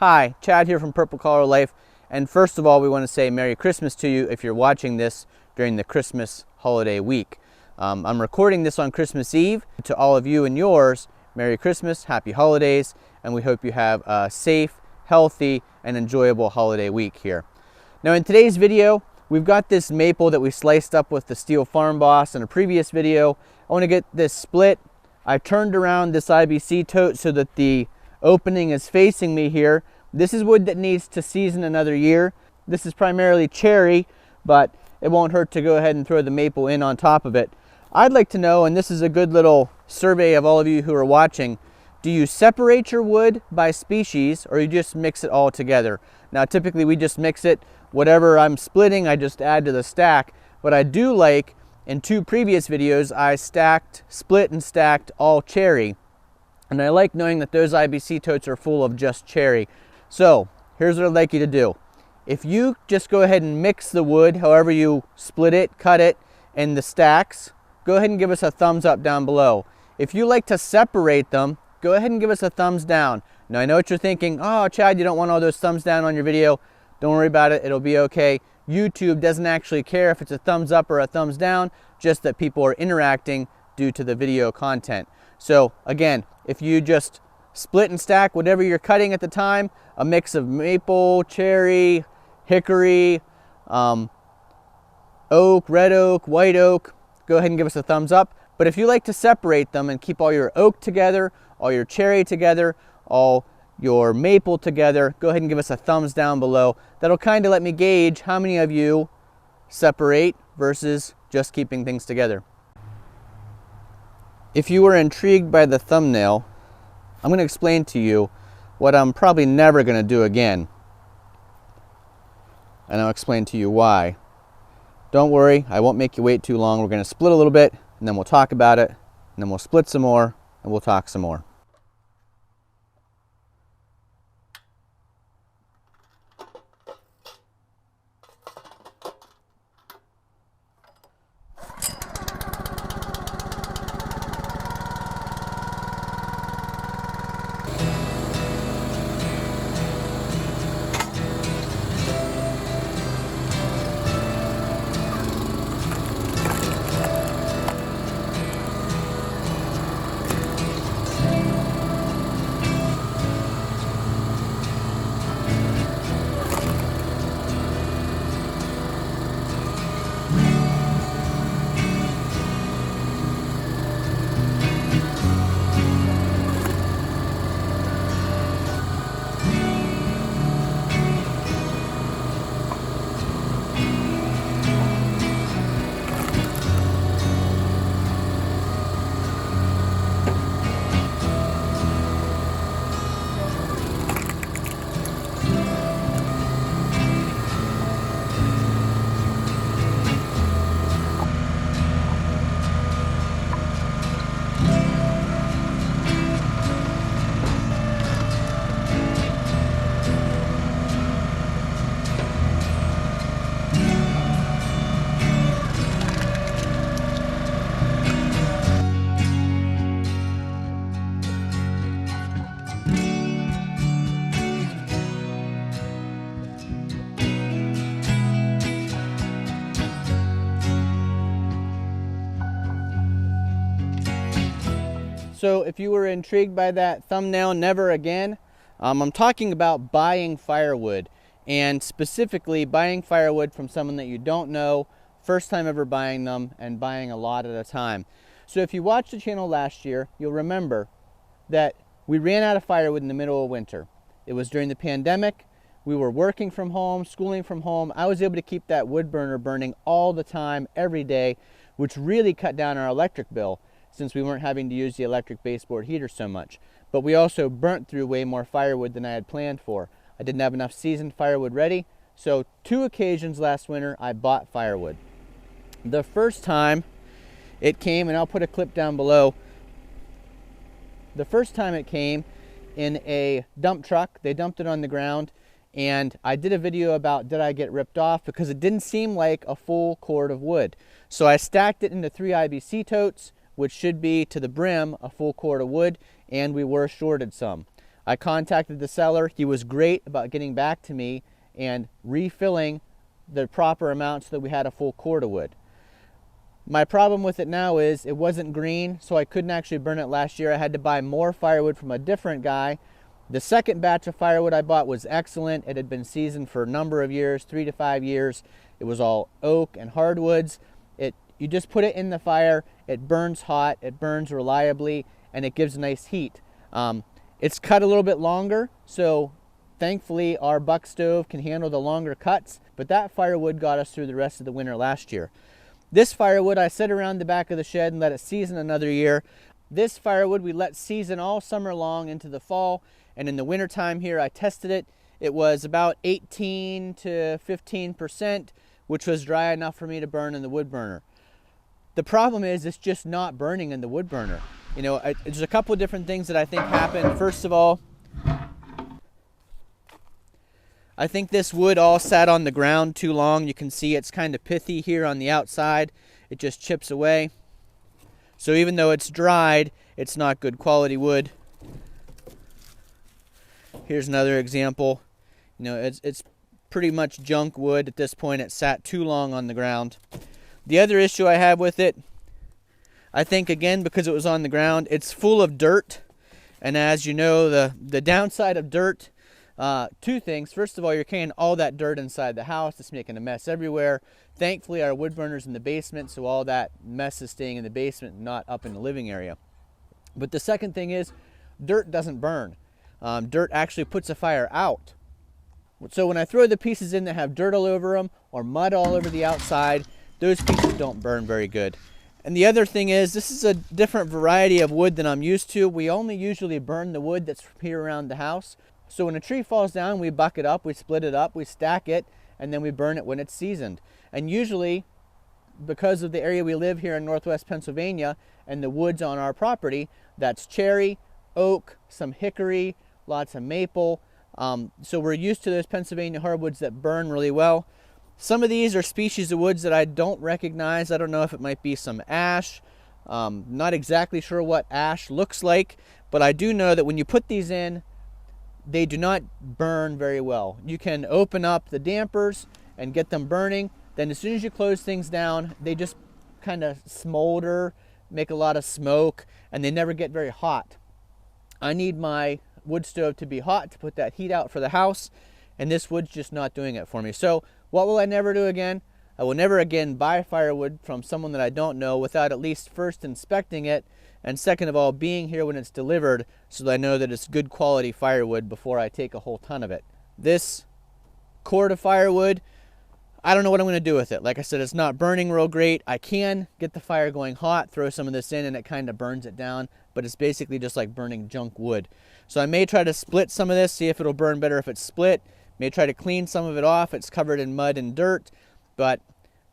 Hi, Chad here from Purple Collar Life, and first of all we want to say Merry Christmas to you if you're watching this during the Christmas holiday week. I'm recording this on Christmas Eve. To all of you and yours, Merry Christmas, Happy Holidays, and we hope you have a safe, healthy, and enjoyable holiday week here. Now in today's video, we've got this maple that we sliced up with the Stihl Farm Boss in a previous video. I want to get this split. I turned around this IBC tote so that the opening is facing me here. This is wood that needs to season another year. This is primarily cherry, but it won't hurt to go ahead and throw the maple in on top of it. I'd like to know, and this is a good little survey of all of you who are watching, do you separate your wood by species or you just mix it all together? Now typically we just mix it. Whatever I'm splitting, I just add to the stack. But I do like, in two previous videos, I split and stacked all cherry. And I like knowing that those IBC totes are full of just cherry. So here's what I'd like you to do. If you just go ahead and mix the wood, however you split it, cut it, in the stacks, go ahead and give us a thumbs up down below. If you like to separate them, go ahead and give us a thumbs down. Now I know what you're thinking, oh Chad, you don't want all those thumbs down on your video. Don't worry about it, it'll be okay. YouTube doesn't actually care if it's a thumbs up or a thumbs down, just that people are interacting due to the video content. So again, if you just split and stack whatever you're cutting at the time, a mix of maple, cherry, hickory, oak, red oak, white oak, go ahead and give us a thumbs up. But if you like to separate them and keep all your oak together, all your cherry together, all your maple together, go ahead and give us a thumbs down below. That'll kind of let me gauge how many of you separate versus just keeping things together. If you were intrigued by the thumbnail, I'm going to explain to you what I'm probably never going to do again. And I'll explain to you why. Don't worry, I won't make you wait too long. We're going to split a little bit, and then we'll talk about it, and then we'll split some more, and we'll talk some more. So if you were intrigued by that thumbnail, never again, I'm talking about buying firewood, and specifically buying firewood from someone that you don't know, first time ever buying them, and buying a lot at a time. So if you watched the channel last year, you'll remember that we ran out of firewood in the middle of winter. It was during the pandemic. We were working from home, schooling from home. I was able to keep that wood burner burning all the time, every day, which really cut down our electric bill, since we weren't having to use the electric baseboard heater so much. But we also burnt through way more firewood than I had planned for. I didn't have enough seasoned firewood ready, so 2 occasions last winter I bought firewood. The first time it came, and I'll put a clip down below, the first time it came in a dump truck. They dumped it on the ground, and I did a video about did I get ripped off, because it didn't seem like a full cord of wood. So I stacked it into 3 IBC totes, which should be to the brim a full cord of wood, and we were shorted some. I contacted the seller. He was great about getting back to me and refilling the proper amount so that we had a full cord of wood. My problem with it now is it wasn't green, so I couldn't actually burn it last year. I had to buy more firewood from a different guy. The second batch of firewood I bought was excellent. It had been seasoned for a number of years, 3 to 5 years. It was all oak and hardwoods. You just put it in the fire, it burns hot, it burns reliably, and it gives nice heat. It's cut a little bit longer, so thankfully our buck stove can handle the longer cuts, but that firewood got us through the rest of the winter last year. This firewood I set around the back of the shed and let it season another year. This firewood we let season all summer long into the fall, and in the winter time here I tested it. It was about 18 to 15%, which was dry enough for me to burn in the wood burner. The problem is it's just not burning in the wood burner. You know, there's a couple of different things that I think happened. First of all, I think this wood all sat on the ground too long. You can see it's kind of pithy here on the outside. It just chips away. So even though it's dried, it's not good quality wood. Here's another example. You know, it's pretty much junk wood at this point. It sat too long on the ground. The other issue I have with it, I think again because it was on the ground, it's full of dirt. And as you know, the downside of dirt, two things. First of all, you're carrying all that dirt inside the house. It's making a mess everywhere. Thankfully, our wood burner's in the basement, so all that mess is staying in the basement, not up in the living area. But the second thing is, dirt doesn't burn. Dirt actually puts a fire out. So when I throw the pieces in that have dirt all over them or mud all over the outside, those pieces don't burn very good. And the other thing is, this is a different variety of wood than I'm used to. We only usually burn the wood that's here around the house. So when a tree falls down, we buck it up, we split it up, we stack it, and then we burn it when it's seasoned. And usually, because of the area we live here in Northwest Pennsylvania and the woods on our property, that's cherry, oak, some hickory, lots of maple. So we're used to those Pennsylvania hardwoods that burn really well. Some of these are species of woods that I don't recognize. I don't know if it might be some ash. Not exactly sure what ash looks like, but I do know that when you put these in, they do not burn very well. You can open up the dampers and get them burning. Then as soon as you close things down, they just kind of smolder, make a lot of smoke, and they never get very hot. I need my wood stove to be hot to put that heat out for the house, and this wood's just not doing it for me. So what will I never do again? I will never again buy firewood from someone that I don't know without at least first inspecting it, and second of all, being here when it's delivered so that I know that it's good quality firewood before I take a whole ton of it. This cord of firewood, I don't know what I'm going to do with it. Like I said, it's not burning real great. I can get the fire going hot, throw some of this in, and it kind of burns it down, but it's basically just like burning junk wood. So I may try to split some of this, see if it'll burn better if it's split. May try to clean some of it off. It's covered in mud and dirt, but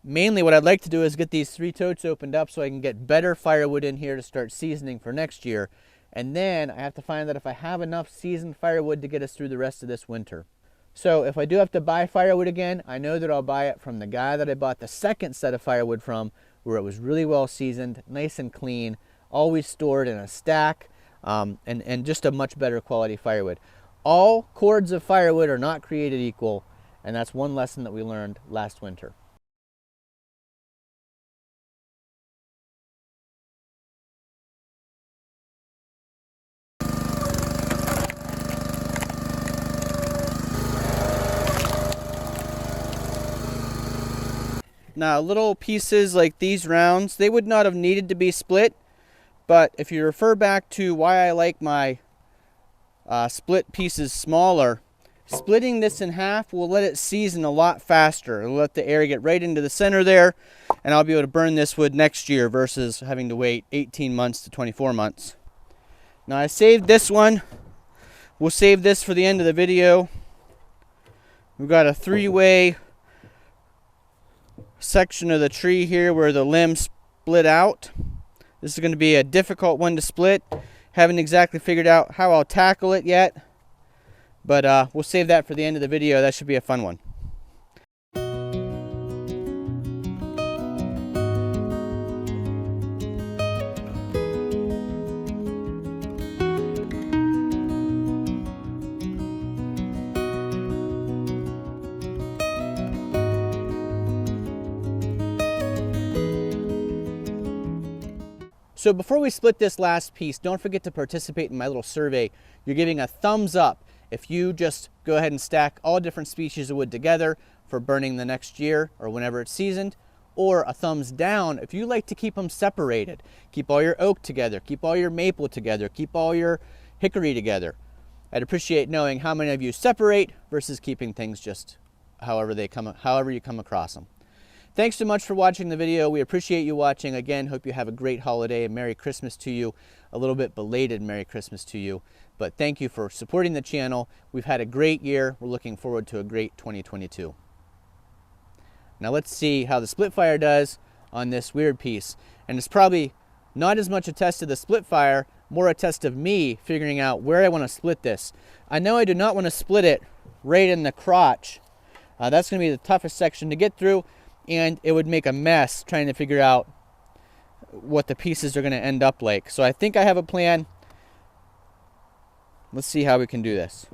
mainly what I'd like to do is get these 3 totes opened up so I can get better firewood in here to start seasoning for next year. And then I have to find that if I have enough seasoned firewood to get us through the rest of this winter. So if I do have to buy firewood again, I know that I'll buy it from the guy that I bought the second set of firewood from, where it was really well seasoned, nice and clean, always stored in a stack, and just a much better quality firewood. All cords of firewood are not created equal, and that's one lesson that we learned last winter. Now, little pieces like these rounds, they would not have needed to be split, but if you refer back to why I like my split pieces smaller, splitting this in half will let it season a lot faster. It'll let the air get right into the center there, and I'll be able to burn this wood next year versus having to wait 18 months to 24 months. Now, I saved this one. We'll save this for the end of the video. We've got a 3-way section of the tree here where the limbs split out. This is going to be a difficult one to split. Haven't exactly figured out how I'll tackle it yet, but we'll save that for the end of the video. That should be a fun one. So before we split this last piece, don't forget to participate in my little survey. You're giving a thumbs up if you just go ahead and stack all different species of wood together for burning the next year or whenever it's seasoned, or a thumbs down if you like to keep them separated. Keep all your oak together, keep all your maple together, keep all your hickory together. I'd appreciate knowing how many of you separate versus keeping things just however you come across them. Thanks so much for watching the video. We appreciate you watching. Again, hope you have a great holiday and Merry Christmas to you. A little bit belated Merry Christmas to you. But thank you for supporting the channel. We've had a great year. We're looking forward to a great 2022. Now let's see how the split fire does on this weird piece. And it's probably not as much a test of the split fire, more a test of me figuring out where I want to split this. I know I do not want to split it right in the crotch. That's going to be the toughest section to get through, and it would make a mess trying to figure out what the pieces are going to end up like. So I think I have a plan. Let's see how we can do this.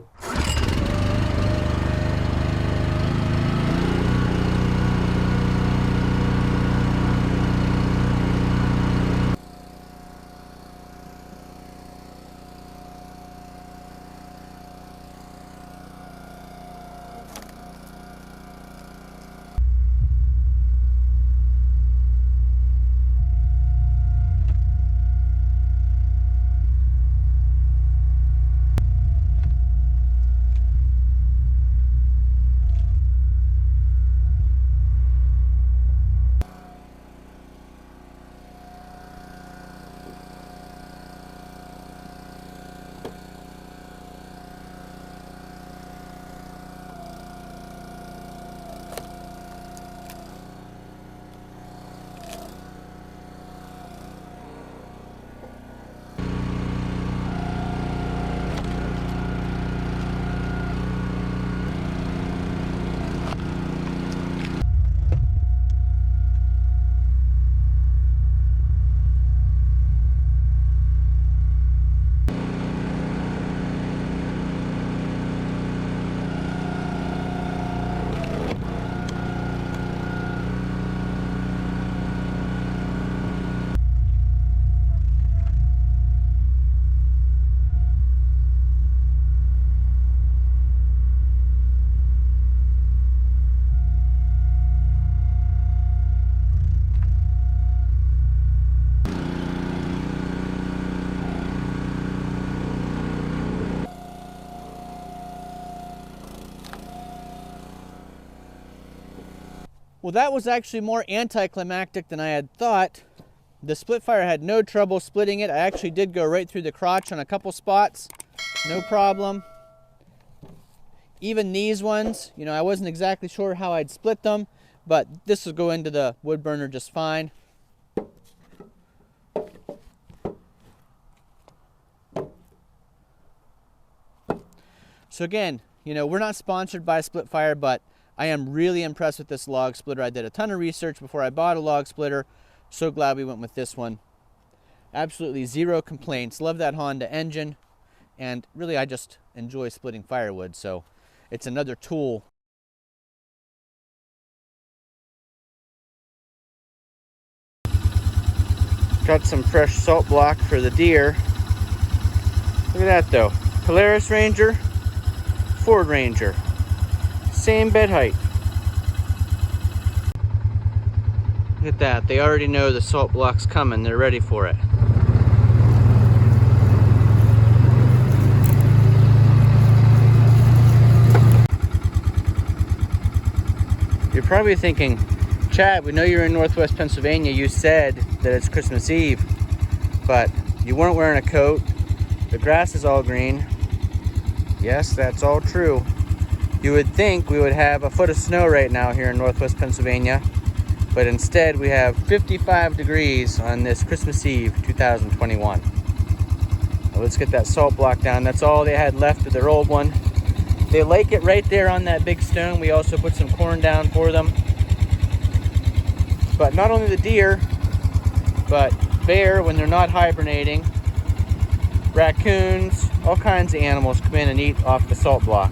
Well, that was actually more anticlimactic than I had thought. The split fire had no trouble splitting it. I actually did go right through the crotch on a couple spots. No problem. Even these ones, you know, I wasn't exactly sure how I'd split them, but this will go into the wood burner just fine. So again, you know, we're not sponsored by Split Fire, but I am really impressed with this log splitter. I did a ton of research before I bought a log splitter. So glad we went with this one. Absolutely zero complaints. Love that Honda engine. And really, I just enjoy splitting firewood. So it's another tool. Got some fresh salt block for the Deere. Look at that though. Polaris Ranger, Ford Ranger. Same bed height. Look at that. They already know the salt block's coming. They're ready for it. You're probably thinking, Chad, we know you're in Northwest Pennsylvania. You said that it's Christmas Eve, but you weren't wearing a coat. The grass is all green. Yes, that's all true. You would think we would have a foot of snow right now here in Northwest Pennsylvania, but instead we have 55 degrees on this Christmas Eve 2021. Well, let's get that salt block down. That's all they had left of their old one. They like it right there on that big stone. We also put some corn down for them. But not only the deer, but bear when they're not hibernating, raccoons, all kinds of animals come in and eat off the salt block.